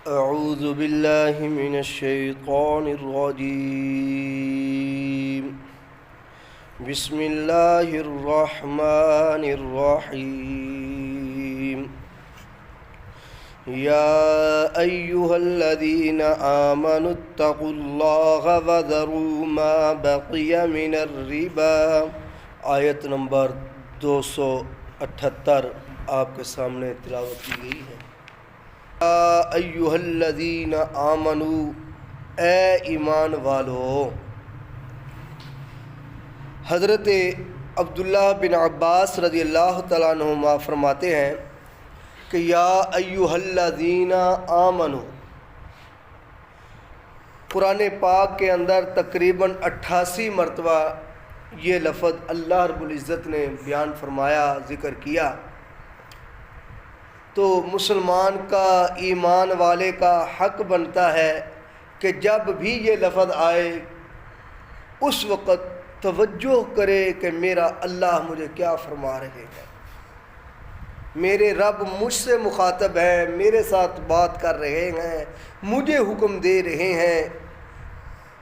أعوذ بالله من الشيطان الرجيم بسم الله الرحمن الرحيم يا أيها الذين آمنوا اتقوا الله وذروا ما بقي من الربا آیت نمبر 278 آپ کے سامنے تلاوت کی گئی ہے۔ یا ایھا الذین آمنو، اے ایمان والو۔ حضرت عبداللہ بن عباس رضی اللہ تعالیٰ عنہما فرماتے ہیں کہ یا ایھا الذین آمنو، قرآن پاک کے اندر تقریباً 88 مرتبہ یہ لفظ اللہ رب العزت نے بیان فرمایا، ذکر کیا۔ تو مسلمان کا، ایمان والے کا حق بنتا ہے کہ جب بھی یہ لفظ آئے اس وقت توجہ کرے کہ میرا اللہ مجھے کیا فرما رہے ہیں، میرے رب مجھ سے مخاطب ہے، میرے ساتھ بات کر رہے ہیں، مجھے حکم دے رہے ہیں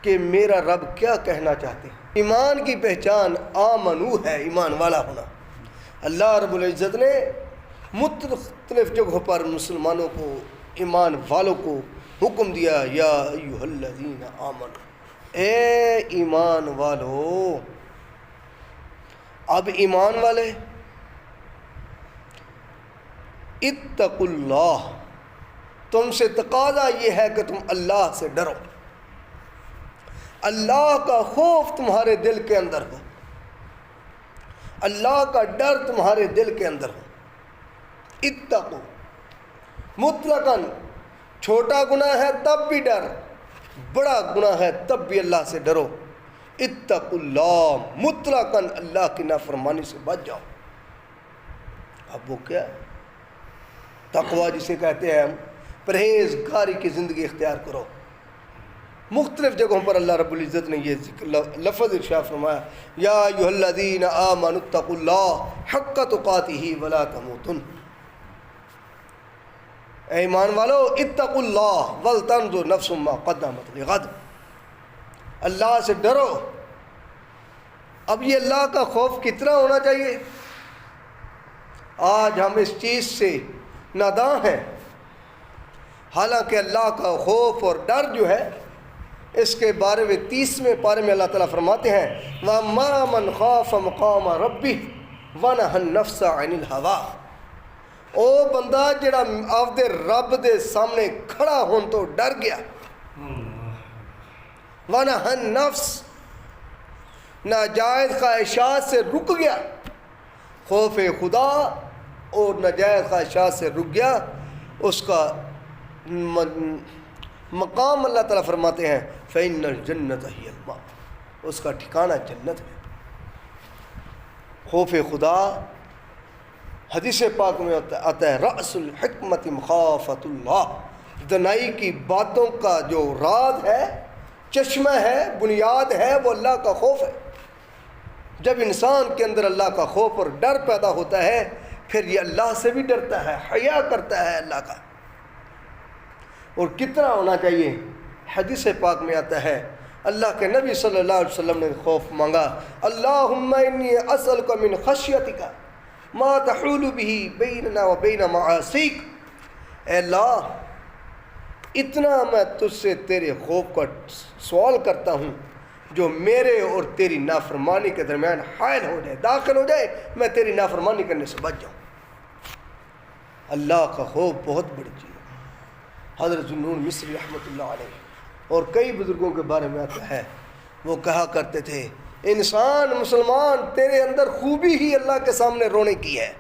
کہ میرا رب کیا کہنا چاہتے ہیں۔ ایمان کی پہچان آمنو ہے، ایمان والا ہونا۔ اللہ رب العزت نے مختلف جگہوں پر مسلمانوں کو، ایمان والوں کو حکم دیا، یا ایھا الذین آمنو، اے ایمان والو۔ اب ایمان والے اتقوا اللہ، تم سے تقاضا یہ ہے کہ تم اللہ سے ڈرو، اللہ کا خوف تمہارے دل کے اندر ہو، اللہ کا ڈر تمہارے دل کے اندر ہو۔ اتقوا مطلقاً، چھوٹا گناہ ہے تب بھی ڈر، بڑا گناہ ہے تب بھی اللہ سے ڈرو۔ اتقوا اللہ مطلقاً، اللہ کی نافرمانی سے بچ جاؤ۔ اب وہ کیا ہے؟ تقویٰ جسے کہتے ہیں ہم، پرہیزگاری کی زندگی اختیار کرو۔ مختلف جگہوں پر اللہ رب العزت نے یہ لفظ ارشاد فرمایا، یا ایھا الذین آمنوا اتقوا اللہ حق تقاتہ ولا تموتن۔ اے ایمان والو اتقوا اللہ ولتنظر نفس ما قدمت لغد، اللہ سے ڈرو۔ اب یہ اللہ کا خوف کتنا ہونا چاہیے؟ آج ہم اس چیز سے ناداں ہیں، حالانکہ اللہ کا خوف اور ڈر جو ہے اس کے بارے میں 30ویں پارے میں اللہ تعالیٰ فرماتے ہیں، وَأَمَّا مَنْ خَافَ مَقَامَ رَبِّهِ وَنَهَى النَّفْسَ عَنِ الْهَوَىٰ، او بندہ جڑا آفدے رب دے سامنے کھڑا ہون تو ڈر گیا، وَنَهَى النَّفْسَ ناجائز خواہشات سے رک گیا، خوف خدا اور ناجائز خواہشات سے رک گیا، اس کا مقام اللہ تعالیٰ فرماتے ہیں فَإِنَّ الْجَنَّةَ هِيَ الْمَأْوَىٰ، اس کا ٹھکانہ جنت ہے۔ خوف خدا حدیث پاک میں آتا ہے رأس الحکمت مخافۃ اللہ، دنائی کی باتوں کا جو راز ہے، چشمہ ہے، بنیاد ہے، وہ اللہ کا خوف ہے۔ جب انسان کے اندر اللہ کا خوف اور ڈر پیدا ہوتا ہے پھر یہ اللہ سے بھی ڈرتا ہے، حیا کرتا ہے اللہ کا۔ اور کتنا ہونا چاہیے؟ حدیث پاک میں آتا ہے اللہ کے نبی صلی اللہ علیہ وسلم نے خوف مانگا، اللہم انی اسألک من خشیتک ما تحول به بیننا و بین معاصیک، اے اللہ اتنا میں تجھ سے تیرے خوف کا سوال کرتا ہوں جو میرے اور تیری نافرمانی کے درمیان حائل ہو جائے، داخل ہو جائے، میں تیری نافرمانی کرنے سے بچ جاؤں۔ اللہ کا خوف بہت بڑی چیز ہے۔ حضرت ذوالنون مصری رحمۃ اللہ علیہ اور کئی بزرگوں کے بارے میں آتا ہے، وہ کہا کرتے تھے انسان مسلمان تیرے اندر خوبی ہی اللہ کے سامنے رونے کی ہے،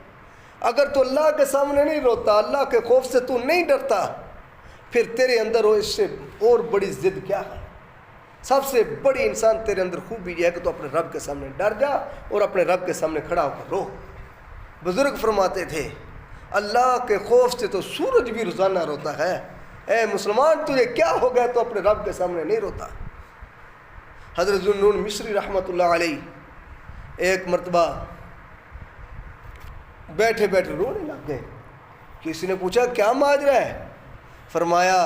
اگر تو اللہ کے سامنے نہیں روتا، اللہ کے خوف سے تو نہیں ڈرتا، پھر تیرے اندر وہ اس سے اور بڑی ضد کیا ہے؟ سب سے بڑی انسان تیرے اندر خوبی یہ ہے کہ تو اپنے رب کے سامنے ڈر جا اور اپنے رب کے سامنے کھڑا ہو کر رو۔ بزرگ فرماتے تھے اللہ کے خوف سے تو سورج بھی روزانہ روتا ہے، اے مسلمان تجھے کیا ہو گیا تو اپنے رب کے سامنے نہیں روتا۔ حضرت ذوالنون مصری رحمۃ اللہ علیہ ایک مرتبہ بیٹھے بیٹھے رونے لگ گئے۔ کسی نے پوچھا کیا ماجرا ہے؟ فرمایا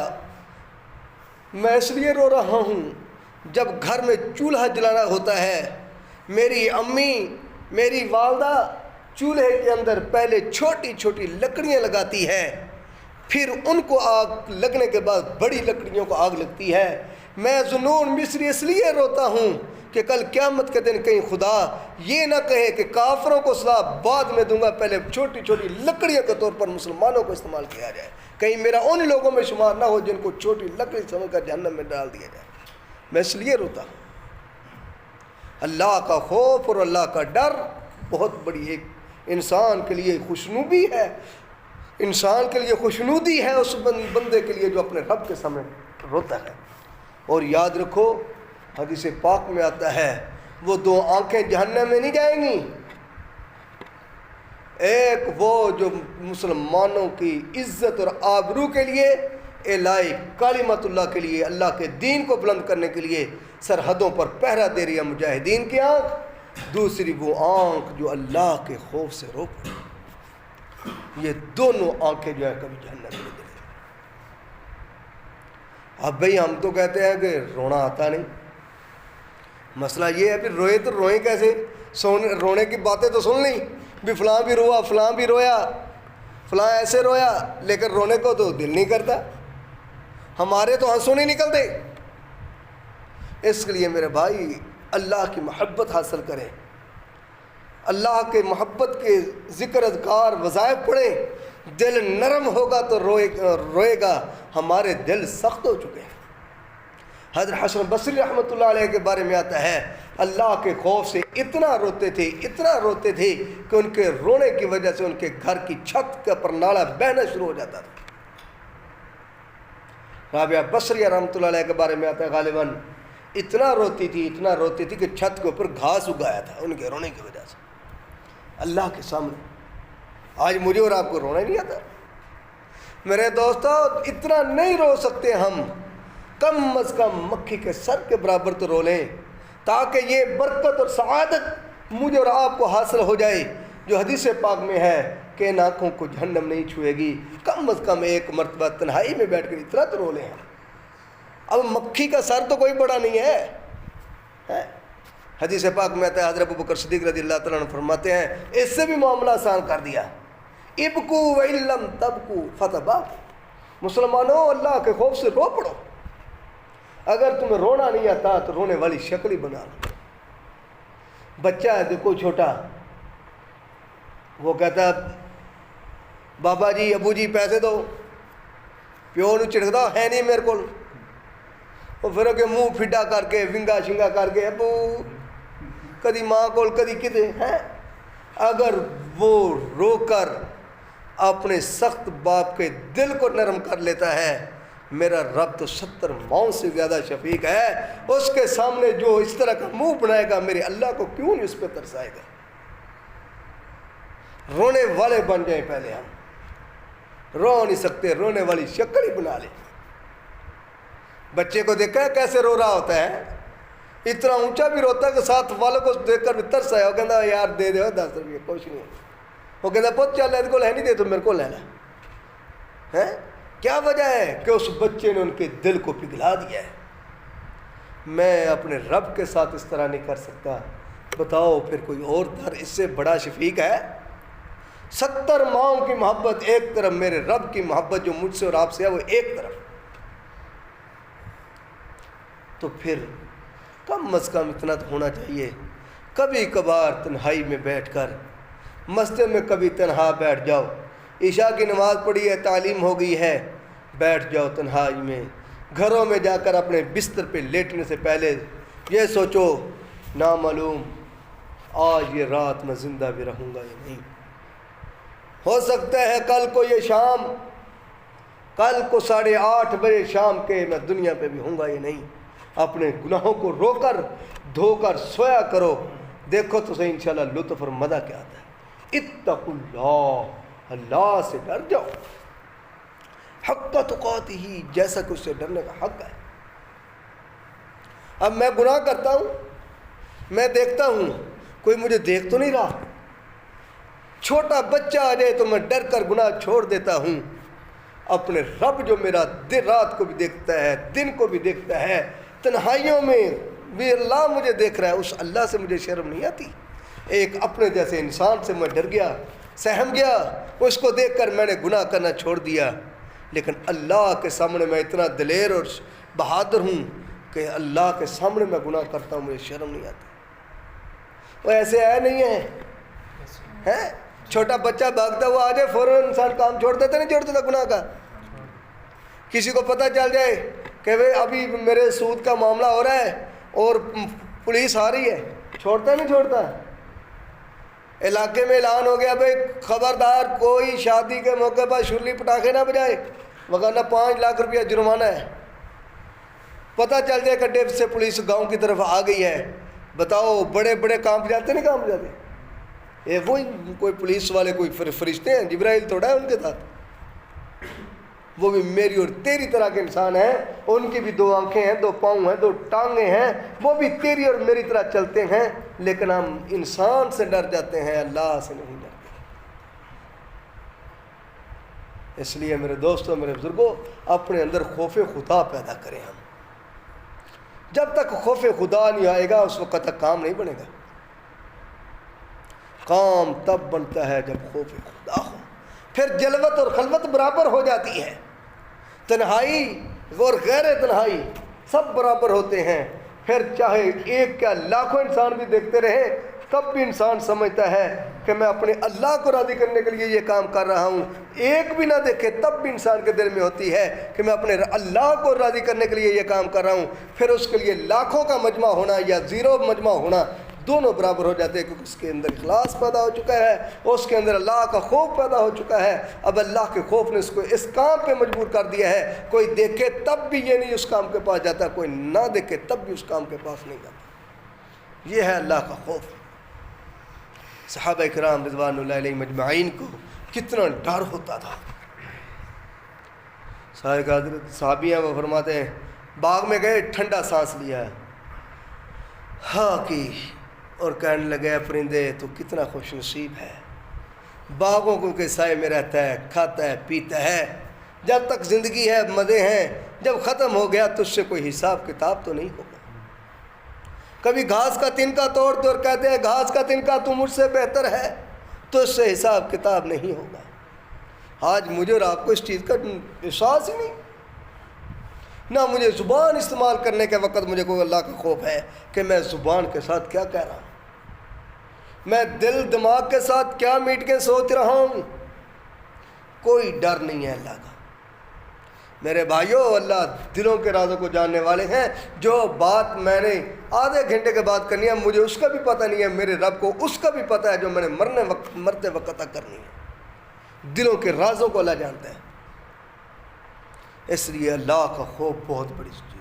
میں اس لیے رو رہا ہوں جب گھر میں چولہا جلانا ہوتا ہے، میری امی میری والدہ چولہے کے اندر پہلے چھوٹی چھوٹی لکڑیاں لگاتی ہے، پھر ان کو آگ لگنے کے بعد بڑی لکڑیوں کو آگ لگتی ہے۔ میں ذنون مصری اس لیے روتا ہوں کہ کل قیامت کے دن کہیں خدا یہ نہ کہے کہ کافروں کو سزا بعد میں دوں گا، پہلے چھوٹی چھوٹی لکڑیوں کے طور پر مسلمانوں کو استعمال کیا جائے، کہیں میرا ان لوگوں میں شمار نہ ہو جن کو چھوٹی لکڑی سمجھ کر جہنم میں ڈال دیا جائے۔ میں اس لیے روتا ہوں۔ اللہ کا خوف اور اللہ کا ڈر بہت بڑی ایک انسان کے لیے خوشنودی ہے، انسان کے لیے خوشنودی ہے اس بندے کے لیے جو اپنے رب کے سامنے روتا ہے۔ اور یاد رکھو حدیث پاک میں آتا ہے وہ دو آنکھیں جہنم میں نہیں جائیں گی، ایک وہ جو مسلمانوں کی عزت اور آبرو کے لیے اعلائی کلمت اللہ کے لیے، اللہ کے دین کو بلند کرنے کے لیے سرحدوں پر پہرا دے رہی ہے مجاہدین کی آنکھ، دوسری وہ آنکھ جو اللہ کے خوف سے رو پڑے۔ یہ دونوں آنکھیں جو ہے کبھی جہنم میں نہیں جائیں۔ اب بھئی ہم تو کہتے ہیں کہ رونا آتا نہیں، مسئلہ یہ ہے پھر روئے تو روئیں کیسے؟ رونے کی باتیں تو سن لیں بھی فلاں بھی روا، فلاں بھی رویا، فلاں ایسے رویا، لیکن رونے کو تو دل نہیں کرتا، ہمارے تو آنسو نہیں نکلتے۔ اس کے لیے میرے بھائی اللہ کی محبت حاصل کریں، اللہ کے محبت کے ذکر اذکار وظائف پڑھیں، دل نرم ہوگا تو روئے گا۔ ہمارے دل سخت ہو چکے ہیں۔ حضرت حسن بصری رحمۃ اللہ علیہ کے بارے میں آتا ہے اللہ کے خوف سے اتنا روتے تھے کہ ان کے رونے کی وجہ سے ان کے گھر کی چھت کا پر نالا بہنا شروع ہو جاتا تھا۔ رابعہ بصری رحمۃ اللہ علیہ کے بارے میں آتا ہے غالباً اتنا روتی تھی کہ چھت کے اوپر گھاس اگایا تھا ان کے رونے کی وجہ سے اللہ کے سامنے۔ آج مجھے اور آپ کو رونا نہیں آتا؟ میرے دوستو اتنا نہیں رو سکتے ہم، کم از کم مکھی کے سر کے برابر تو رو لیں، تاکہ یہ برکت اور سعادت مجھے اور آپ کو حاصل ہو جائے جو حدیث پاک میں ہے کہ ان آنکھوں کو جہنم نہیں چھوئے گی۔ کم از کم ایک مرتبہ تنہائی میں بیٹھ کر اتنا تو رو لیں ہم۔ اب مکھی کا سر تو کوئی بڑا نہیں ہے۔ حدیث پاک میں آتا ہے حضرت ابوبکر صدیق رضی اللہ تعالیٰ عنہ فرماتے ہیں اس سے بھی معاملہ آسان کر دیا، ابکو وَإِن لَّمْ تَبْکُوا فَتَبَاکُوا، مسلمانوں اللہ کے خوف سے رو پڑو، اگر تمہیں رونا نہیں آتا تو رونے والی شکل ہی بنا لو۔ بچہ ہے دیکھو چھوٹا، وہ کہتا ہے بابا جی ابو جی پیسے دو، پیو نو چڑکتا ہے نہیں میرے کو، وہ پھر کہ منہ پھڈا کر کے ونگا شنگا کر کے ابو کدی ماں کو کدی کدے ہیں۔ اگر وہ رو کر اپنے سخت باپ کے دل کو نرم کر لیتا ہے، میرا رب تو 70 ماؤں سے زیادہ شفیق ہے، اس کے سامنے جو اس طرح کا منہ بنائے گا میرے اللہ کو کیوں نہیں اس پہ ترسائے گا۔ رونے والے بن جائیں، پہلے ہم رو نہیں سکتے، رونے والی شکل ہی بنا لیں۔ بچے کو دیکھا ہے کیسے رو رہا ہوتا ہے، اتنا اونچا بھی روتا ہے کہ ساتھ والوں کو دیکھ کر بھی ترس آیا، وہ کہتا ہے یار دے دے 10 روپئے کچھ نہیں، وہ کہتا ہے پوت چل رہا کو ہے نہیں دے تو میرے کو لینا ہے۔ کیا وجہ ہے کہ اس بچے نے ان کے دل کو پگھلا دیا ہے۔ میں اپنے رب کے ساتھ اس طرح نہیں کر سکتا، بتاؤ پھر کوئی اور در اس سے بڑا شفیق ہے؟ 70 ماؤں کی محبت ایک طرف، میرے رب کی محبت جو مجھ سے اور آپ سے ہے وہ ایک طرف، تو پھر کم از کم اتنا تو ہونا چاہیے۔ کبھی کبھار تنہائی میں بیٹھ کر، مسجد میں کبھی تنہا بیٹھ جاؤ، عشاء کی نماز پڑھی ہے، تعلیم ہو گئی ہے، بیٹھ جاؤ تنہائی میں، گھروں میں جا کر اپنے بستر پہ لیٹنے سے پہلے یہ سوچو نامعلوم آج یہ رات میں زندہ بھی رہوں گا یا نہیں، ہو سکتا ہے کل کو یہ شام، کل کو 8:30 بجے شام کے میں دنیا پہ بھی ہوں گا یا نہیں۔ اپنے گناہوں کو رو کر دھو کر سویا کرو، دیکھو تو صحیح انشاءاللہ لطف اور مزہ کیا آتا ہے۔ اتقوا اللہ، اللہ سے ڈر جاؤ، حق تقاتہ، جیسا کہ اس سے ڈرنے کا حق ہے۔ اب میں گناہ کرتا ہوں، میں دیکھتا ہوں کوئی مجھے دیکھ تو نہیں رہا، چھوٹا بچہ آ جائے تو میں ڈر کر گناہ چھوڑ دیتا ہوں، اپنے رب جو میرا دن رات کو بھی دیکھتا ہے، دن کو بھی دیکھتا ہے، تنہائیوں میں بھی اللہ مجھے دیکھ رہا ہے، اس اللہ سے مجھے شرم نہیں آتی؟ ایک اپنے جیسے انسان سے میں ڈر گیا، سہم گیا، اس کو دیکھ کر میں نے گناہ کرنا چھوڑ دیا، لیکن اللہ کے سامنے میں اتنا دلیر اور بہادر ہوں کہ اللہ کے سامنے میں گناہ کرتا ہوں، مجھے شرم نہیں آتی۔ وہ ایسے ہے نہیں ہے؟ چھوٹا بچہ بھاگتا ہوا آ جائے فوراً انسان کام چھوڑ دیتا نہیں چھوڑتا تھا گناہ کا؟ کسی کو پتہ چل جائے کہ بھئی ابھی میرے سود کا معاملہ ہو رہا ہے اور پولیس آ رہی ہے، چھوڑتا نہیں چھوڑتا؟ علاقے میں اعلان ہو گیا بھئی خبردار کوئی شادی کے موقع پر شرلی پٹاخے نہ بجائے وگرنہ 5 لاکھ روپیہ جرمانہ ہے۔ پتہ چل جائے کہ ڈیب سے پولیس گاؤں کی طرف آ گئی ہے، بتاؤ بڑے بڑے کام جاتے نہیں کام جاتے؟ یہ وہی کوئی پولیس والے کوئی فرشتے ہیں، جبرائیل تھوڑا ہے ان کے ساتھ، وہ بھی میری اور تیری طرح کے انسان ہیں، ان کی بھی 2 آنکھیں ہیں، 2 پاؤں ہیں، 2 ٹانگیں ہیں، وہ بھی تیری اور میری طرح چلتے ہیں، لیکن ہم انسان سے ڈر جاتے ہیں، اللہ سے نہیں ڈرتے۔ اس لیے میرے دوستوں، میرے بزرگوں، اپنے اندر خوف خدا پیدا کریں۔ ہم جب تک خوف خدا نہیں آئے گا اس وقت تک کام نہیں بنے گا۔ کام تب بنتا ہے جب خوف خدا ہو، پھر جلوت اور خلوت برابر ہو جاتی ہے، تنہائی اور غیر تنہائی سب برابر ہوتے ہیں، پھر چاہے ایک کیا لاکھوں انسان بھی دیکھتے رہے تب بھی انسان سمجھتا ہے کہ میں اپنے اللہ کو راضی کرنے کے لیے یہ کام کر رہا ہوں، ایک بھی نہ دیکھے تب بھی انسان کے دل میں ہوتی ہے کہ میں اپنے اللہ کو راضی کرنے کے لیے یہ کام کر رہا ہوں، پھر اس کے لیے لاکھوں کا مجمع ہونا یا 0 مجمع ہونا دونوں برابر ہو جاتے ہیں، کیونکہ اس کے اندر اخلاص پیدا ہو چکا ہے، اس کے اندر اللہ کا خوف پیدا ہو چکا ہے۔ اب اللہ کے خوف نے اس کو اس کام پہ مجبور کر دیا ہے، کوئی دیکھے تب بھی یہ نہیں اس کام کے پاس جاتا، کوئی نہ دیکھے تب بھی اس کام کے پاس نہیں جاتا۔ یہ ہے اللہ کا خوف۔ صحابہ کرام رضوان اللہ علیہ مجمعین کو کتنا ڈر ہوتا تھا۔ صحابیاں وہ فرماتے ہیں باغ میں گئے، ٹھنڈا سانس لیا، ہاں کی، اور کہنے لگے پرندے تو کتنا خوش نصیب ہے، باغوں کو کے سائے میں رہتا ہے، کھاتا ہے، پیتا ہے، جب تک زندگی ہے مزے ہیں، جب ختم ہو گیا تو اس سے کوئی حساب کتاب تو نہیں ہوگا۔ کبھی گھاس کا تنکا توڑتے اور کہتے ہیں گھاس کا تنکا تو مجھ سے بہتر ہے، تو اس سے حساب کتاب نہیں ہوگا۔ آج مجھے اور آپ کو اس چیز کا احساس ہی نہیں، نہ مجھے زبان استعمال کرنے کے وقت مجھے کوئی اللہ کا خوف ہے کہ میں زبان کے ساتھ کیا کہہ رہا ہوں، میں دل دماغ کے ساتھ کیا میٹ کے سوچ رہا ہوں، کوئی ڈر نہیں ہے اللہ کا۔ میرے بھائیوں، اللہ دلوں کے رازوں کو جاننے والے ہیں، جو بات میں نے آدھے گھنٹے کے بعد کرنی ہے مجھے اس کا بھی پتہ نہیں ہے، میرے رب کو اس کا بھی پتہ ہے جو میں نے مرتے وقت تک کرنی ہے۔ دلوں کے رازوں کو اللہ جانتا ہے، اس لیے اللہ کا خوف بہت بڑی چیز ہے۔